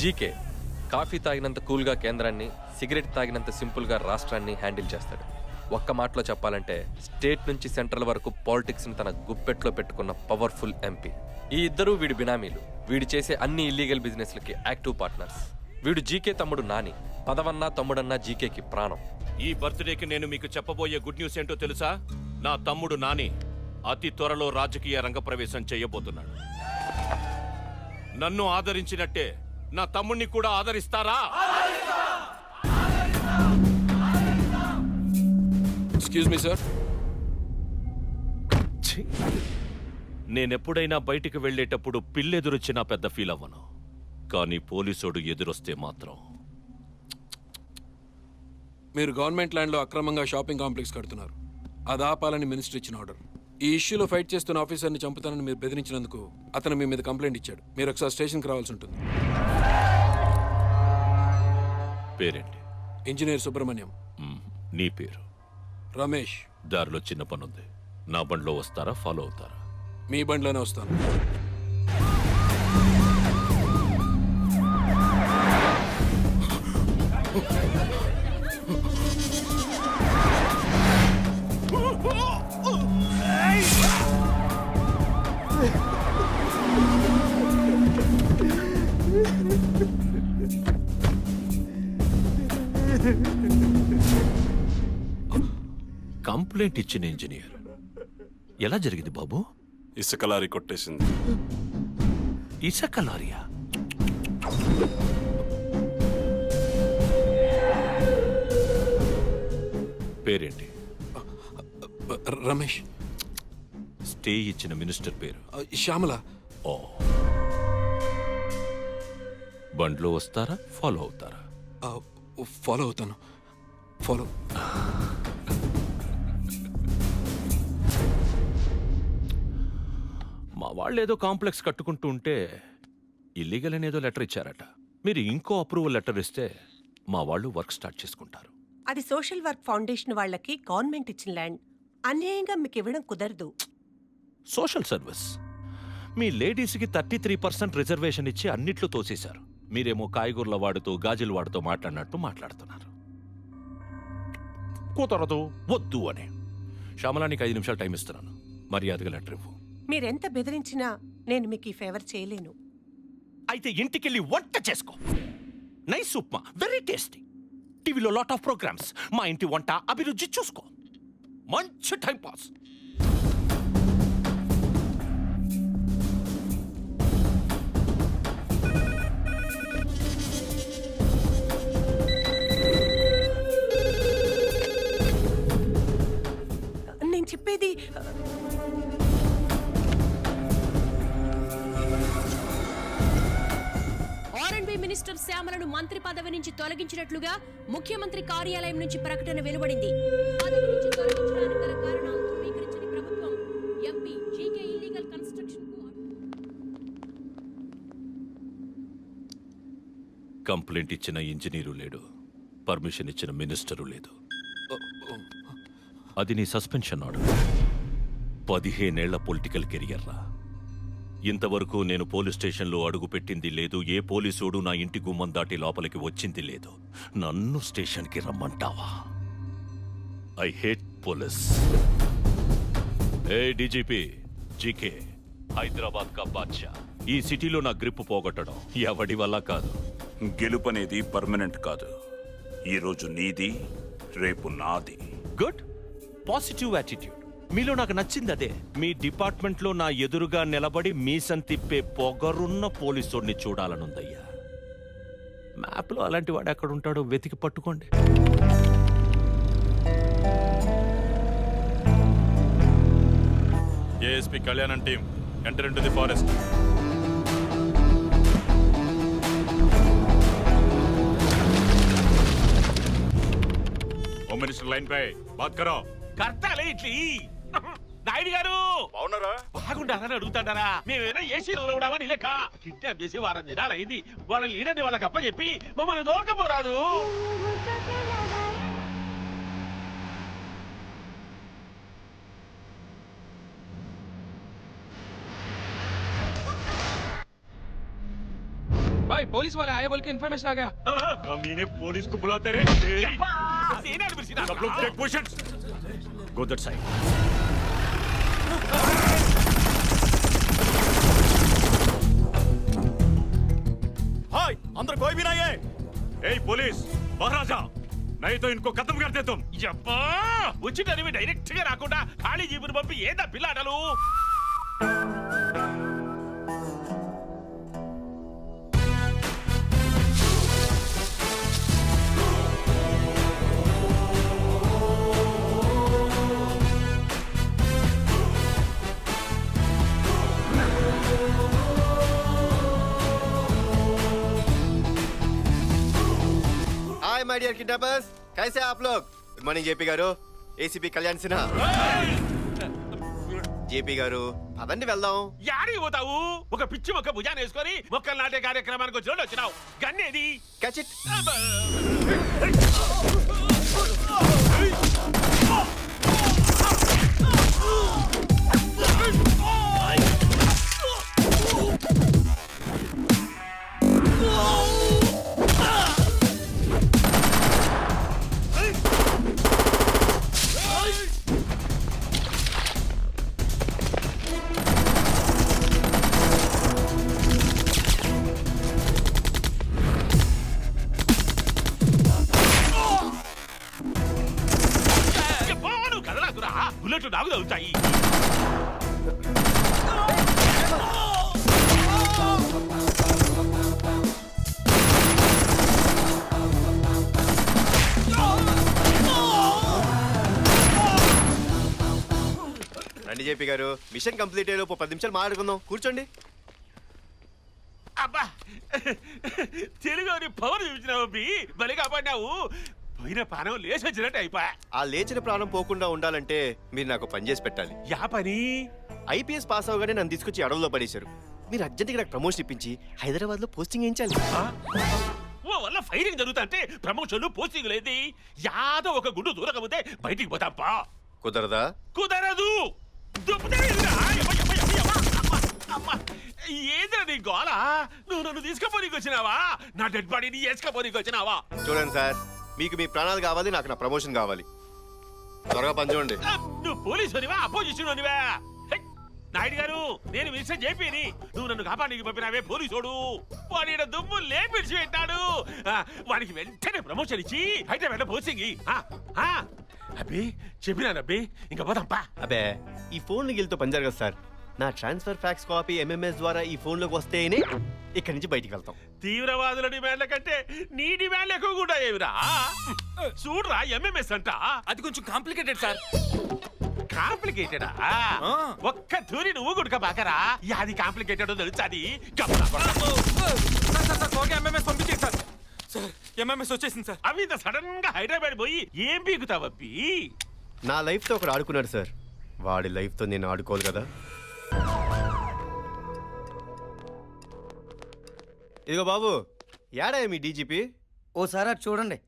GK coffee తాగినంత కూల్గా కేంద్రాన్ని, cigarette తాగినంత సింపుల్గా రాష్ట్రాన్ని హ్యాండిల్ చేస్తాడు. ఒక్క మాటలో చెప్పాలంటే స్టేట్ నుంచి సెంట్రల్ వరకు పాలిటిక్స్ని తన గుప్పెట్లో పెట్టుకున్న పవర్ఫుల్ ఎంపీ. ఈ ఇద్దరూ వీడి బినామీలు. వీడు చేసే అన్ని ఇల్లీగల్ బిజినెస్లకి యాక్టివ్ పార్ట్నర్స్. వీడు జీకే తమ్ముడు నాని. పదవన్నా తమ్ముడన్నా జీకేకి ప్రాణం. ఈ బర్త్డేకి నేను మీకు చెప్పబోయే గుడ్ న్యూస్ ఏంటో తెలుసా? నా తమ్ముడు నాని అతి త్వరలో రాజకీయ రంగప్రవేశం చేయబోతున్నాడు. నన్ను ఆదరించినట్టే నా తమ్ముణ్ణి కూడా ఆదరిస్తారా? Excuse me sir. నేనెప్పుడైనా బయటికి వెళ్లేటప్పుడు పిల్లెదురొచ్చినా పెద్ద ఫీల్ అవ్వను, కానీ పోలీసోడు ఎదురొస్తే మాత్రం. మీరు గవర్నమెంట్ ల్యాండ్లో అక్రమంగా షాపింగ్ కాంప్లెక్స్ కడుతున్నారు. అది ఆపాలని మినిస్టర్ ఇచ్చిన ఆర్డర్. ఈ ఇష్యూలో ఫైట్ చేస్తున్న ఆఫీసర్ని చంపుతానని మీరు బెదిరించినందుకు అతను మీ మీద కంప్లైంట్ ఇచ్చాడు. మీరు ఒకసారి స్టేషన్కి రావాల్సి ఉంటుంది. పేరేంటి? ఇంజనీర్ సుబ్రహ్మణ్యం. నీ పేరు? రమేష్. దారిలో చిన్న పనుంది, నా బండిలో వస్తారా? ఫాలో అవుతారా? మీ బండిలోనే వస్తాను. కంప్లైంట్ ఇచ్చిన ఇంజనీర్ ఎలా జరిగింది బాబు? ఇసుక లారీ కొట్టేసింది. ఇసుక లారీయా? పేరేంటి? రమేష్. స్టే ఇచ్చిన మినిస్టర్ పేరు? శ్యామల. ఓ. బండ్లో వస్తారా? ఫాలో అవుతారా? ఫాలో అవుతాను. ఫాలో. మా వాళ్ళు ఏదో కాంప్లెక్స్ కట్టుకుంటూ ఉంటే ఇల్లీగల్ అనేదో లెటర్ ఇచ్చారట. మీరు ఇంకో అప్రూవల్ లెటర్ ఇస్తే మా వాళ్ళు వర్క్ స్టార్ట్ చేసుకుంటారు. అది సోషల్ వర్క్ ఫౌండేషన్ వాళ్ళకి గవర్నమెంట్ ఇచ్చిన ల్యాండ్. అన్యాయంగా మీకు ఇవ్వడం కుదరదు. Social service. మీ లేడీస్కి 33% రిజర్వేషన్ ఇచ్చి అన్నిట్లో తోసేశారు. మీరేమో కాయగూరల వాడుతూ గాజుల వాడుతూ మాట్లాడినట్టు మాట్లాడుతున్నారు. కుదరదు, వద్దు అని. శ్యామలానికి 5 నిమిషాలు టైం ఇస్తున్నాను. మర్యాదగా లెటర్ ఇవ్వు. మీరెంత బెదిరించినా నేను మీకు ఈ ఫేవర్ చేయలేను. అయితే ఇంటికెళ్ళి వంట చేసుకో. Nice upma, very tasty. టీవీలో లాట్ ఆఫ్ ప్రోగ్రామ్స్. మా ఇంటి వంట అభిరుచి చూసుకో. మంచి టైం పాస్. నేను చెప్పేది ఆర్ఎండ్బి మినిస్టర్ శ్యామలను మంత్రి పదవి నుంచి తొలగించినట్లుగా ముఖ్యమంత్రి కార్యాలయం నుంచి ప్రకటన వెలువడింది. పదవి నుంచి తొలగించడానికి గల కారణాలు ధృవీకరించని ప్రభుత్వం ఎంపీ జీకే ఇల్లీగల్ కన్స్ట్రక్షన్ కు కంప్లైంట్ ఇచ్చిన ఇంజనీరు లేడు, పర్మిషన్ ఇచ్చిన మినిస్టరు లేదు. అది నీ సస్పెన్షన్ ఆర్డర్. 15 ఏళ్ల పొలిటికల్ కెరియర్ రా. ఇంతవరకు నేను పోలీస్ స్టేషన్లో అడుగు పెట్టింది లేదు. ఏ పోలీసుడు నా ఇంటి గుమ్మం దాటి లోపలికి వచ్చింది లేదు. నన్ను స్టేషన్కి రమ్మంటావా? I hate police. ఏ డీజీపీ జీకే, హైదరాబాద్ కా బాద్షా. ఈ సిటీలో నా గ్రిప్ పోగొట్టడం ఎవడి వల్ల కాదు. గెలుపనేది పర్మనెంట్ కాదు. ఈరోజు నీది, రేపు నాది. Good, positive attitude. మీలో నాకు నచ్చింది అదే. మీ డిపార్ట్మెంట్లో నా ఎదురుగా నిలబడి మీసం తిప్పే పొగరున్న పోలీసుడిని చూడాలనుందయ్యా. మ్యాప్లో అలాంటి వాడు ఎక్కడ ఉంటాడో వెతికి పట్టుకోండి. ASP Kalyan team enter into the forest. Home minister line पे बात करो. కర్తాలే ఇట్లీ. నాయుడు గారు బాగున్నారా? బాగుంటారని అడుగుతాడారా? మేమేదో ఏసీలో ఉండమని లెక్క. కిడ్నాప్ చేసి వారం దినాలు అయింది. వాళ్ళ లీడర్ని వాళ్ళకి అప్పచెప్పి మమ్మల్ని దోరకపోరాదు. भाई पुलिस वाले आए बोल के इन्फॉर्मेशन आ गया। पुलिस को बुलाते रहे सब लोग take position go that side. हाय अंदर कोई भी नहीं है ए पुलिस महाराजा नहीं तो इनको खत्म कर दे तुम అబ్బా వచ్చినవి డైరెక్ట్ గా రాకుండా ఖాళీ జీపుని పంపి ఏదా పిల్లాడలు हाय माय डियर किडनैपर्स, कैसे हैं आप लोग? गुड मॉर्निंग जेपी गारू, ఏసీపీ కళ్యాణ్ సిన్హా. జేపీ గారు పదండి వెళ్దాం. యాడికి పోతావు ఒక పిచ్చి మొక్క భుజాన్ని వేసుకొని మొక్కలు నాటే కార్యక్రమానికి వచ్చినావు గన్నేది క్యాచ్ ఇట్. పోను కదలాకురా బుల్లెట్లు నాకు తగులుతాయి రండి జేపీ గారు, మిషన్ కంప్లీట్ అయ్యే లోపు 10 నిమిషాలు మాట్లాడుకుందాం. కూర్చోండి. అబ్బా తెలుగుని పవర్ చూపించినావు బలి కాపాడినావు పోయిన పానం లేచి వచ్చినట్టు అయిపోయా ఆ లేచిన ప్రాణం పోకుండా ఉండాలంటే మీరు నాకు పని చేసి పెట్టాలి. యా పని ఐపీఎస్ పాస్ అవగానే నన్ను తీసుకొచ్చి అడవుల్లో పడేశారు. మీరు అర్జెంట్గా నాకు ప్రమోషన్ ఇప్పించి హైదరాబాద్ లో పోస్టింగ్ వేయించాలి. ఓ వల్ల ఫైరింగ్ జరుగుతుంటే ప్రమోషన్లు పోస్టింగ్ లేదు యాదో ఒక గుండు దూరకపోతే బయటికి పోతాంపా కుదరదా? కుదరదు ఏదిరా నీ గోళ నువ్వు నన్ను తీసుకపోనీకి వచ్చినావా నా డెడ్ బాడీని వేసుకపోనీకి వచ్చినావా చూడండి సార్, మీకు మీ ప్రాణాలు కావాలి, నాకు నా ప్రమోషన్ కావాలి. త్వరగా పని చూడండి. నువ్వు పోలీసునివా అపోజిషన్ అనివా నాయుడు గారు నేను మిస్టర్ జేపీని నువ్వు నన్ను కాపాడికి పంపినావే పోలీసోడు వాడి దుమ్ము లేపిడిచి పెట్టాడు వానికి వెంటనే ప్రమోషన్ ఇచ్చి హైదరాబాద్ పోసింగి అబ్బి చెప్పినానబ్బి ఇంకా పోదాంపా. అబే ఈ ఫోన్ గిల్తో పని జరగదు సార్. నా ట్రాన్స్ఫర్ ఫ్యాక్స్ కాపీ ఎంఎంఎస్ ద్వారా ఈ ఫోన్ లోకి వస్తేనే ఇక్కడి నుంచి బయటికి వెళ్తాం. తీవ్రవాదుల డిమాండ్ల కంటే నీ డిమాండ్లు ఎక్కువ కూడా ఏమిరా చూడరా ఎంఎంఎస్ అంట అది కొంచెం కాంప్లికేటెడ్ సార్. కాంప్లికేటెడా ఒక్క తూరి నువ్వు గుడక బాకరా అది కాంప్లికేటెడ్ తెలుసాది ఎంఎంఎస్ పంపించేది సార్. సార్ ఎంఎంఎస్ వచ్చేసింది సార్. అవి ఇంత సడన్ గా హైదరాబాద్ పోయి ఏం పీకుతావబ్బి నా లైఫ్ తో ఒకడు ఆడుకున్నాడు సార్, వాడి లైఫ్ తో నేను ఆడుకోవాలి కదా. ఇదిగో బాబు, యాడా మీ డీజీపీ? ఓసారి అటు చూడండి.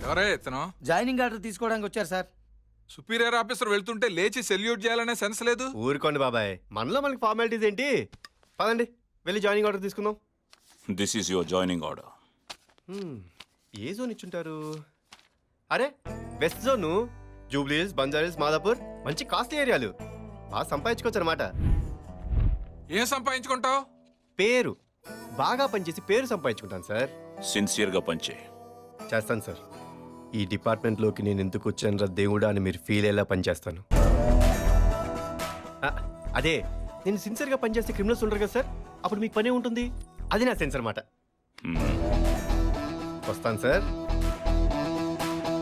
ఎవరే ఇతను? జాయినింగ్ ఆర్డర్ తీసుకోవడానికి వచ్చారు సార్. సుపీరియర్ ఆఫీసర్ వెళ్తుంటే లేచి సెల్యూట్ చేయాలనే సెన్స్ లేదు. ఊరుకోండి బాబాయ్, మనలో మనకి ఫార్మాలిటీస్ ఏంటి? పదండి వెళ్ళి జాయినింగ్ ఆర్డర్ తీసుకుందాం. This is your joining order ఏ జోన్ ఇచ్చుంటారు? అరే వెస్ట్ జోన్, జూబ్లీహిల్స్, బంజారాహిల్స్, మాదాపూర్ మంచి కాస్ట్లీ ఏరియాలు. బాగా సంపాదించుకోవచ్చు అనమాట. ఏం సంపాదించుకుంటావు? పేరు బాగా పనిచేసి పేరు సంపాదించుకుంటాను సార్. सिंसियर గా పంచే చేస్తాను సార్. ఈ డిపార్ట్మెంట్లోకి నేను ఎందుకు వచ్చాను దేవుడా అని మీరు ఫీల్ అయ్యేలా పనిచేస్తాను. అదే నేను సిన్సియర్గా పనిచేస్తే క్రిమినల్స్ ఉండరు కదా సార్, అప్పుడు మీకు పనే ఉంటుంది. అది నా సెన్స్ అనమాట. వస్తాను సార్.